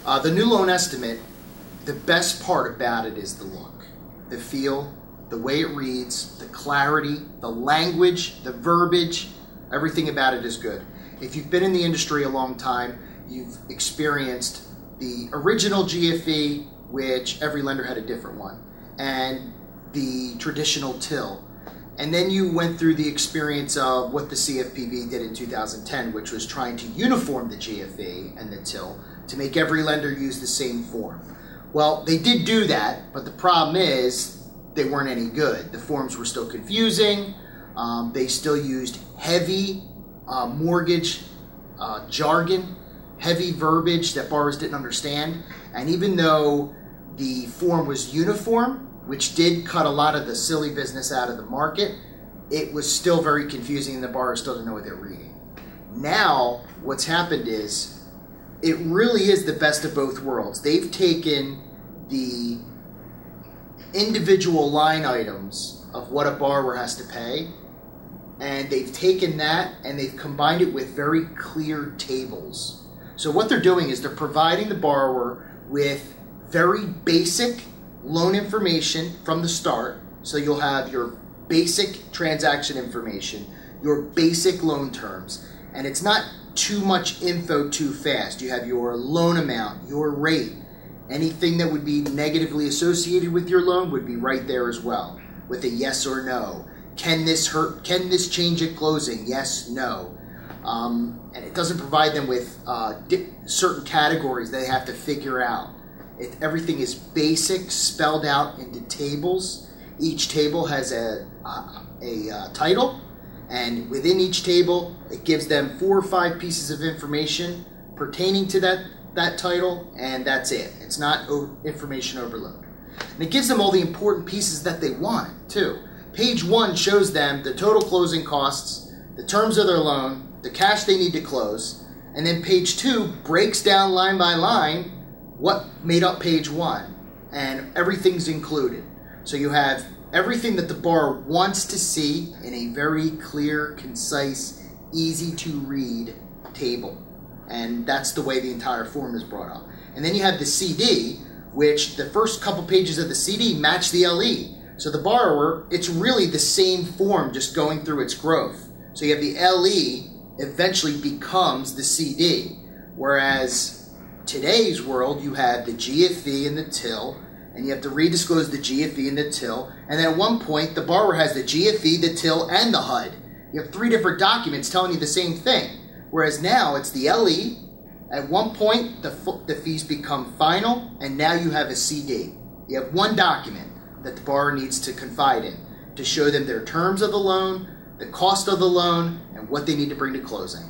The new loan estimate, the best part about it is the look, the feel, the way it reads, the clarity, the language, the verbiage, everything about it is good. If you've been in the industry a long time, you've experienced the original GFE, which every lender had a different one, and the traditional TIL. And then you went through the experience of what the CFPB did in 2010, which was trying to uniform the GFE and the TIL to make every lender use the same form. Well, they did do that, but the problem is they weren't any good. The forms were still confusing. They still used heavy mortgage jargon, heavy verbiage that borrowers didn't understand. And even though the form was uniform, which did cut a lot of the silly business out of the market, it was still very confusing and the borrowers still didn't know what they're reading. Now, what's happened is, it really is the best of both worlds. They've taken the individual line items of what a borrower has to pay, and they've taken that and they've combined it with very clear tables. So what they're doing is they're providing the borrower with very basic loan information from the start. So you'll have your basic transaction information, your basic loan terms, and it's not too much info too fast. You have your loan amount, your rate, anything that would be negatively associated with your loan would be right there as well, with a yes or no. Can this hurt? Can this change at closing? Yes, no. And it doesn't provide them with certain categories they have to figure out. Everything is basic, spelled out into tables. Each table has a title, and within each table, it gives them 4 or 5 pieces of information pertaining to that title, and that's it. It's not information overload. And it gives them all the important pieces that they want, too. Page 1 shows them the total closing costs, the terms of their loan, the cash they need to close, and then page 2 breaks down line by line what made up page 1, and everything's included. So you have everything that the borrower wants to see in a very clear, concise, easy to read table. And that's the way the entire form is brought up. And then you have the CD, which the first couple pages of the CD match the LE. So the borrower, it's really the same form just going through its growth. So you have the LE eventually becomes the CD. Whereas today's world, you have the GFE and the TIL, and you have to redisclose the GFE and the TIL, and then at one point the borrower has the GFE, the TIL, and the HUD. You have 3 different documents telling you the same thing. Whereas now it's the LE, at one point the fees become final, and now you have a CD. You have one document that the borrower needs to confide in to show them their terms of the loan, the cost of the loan, and what they need to bring to closing.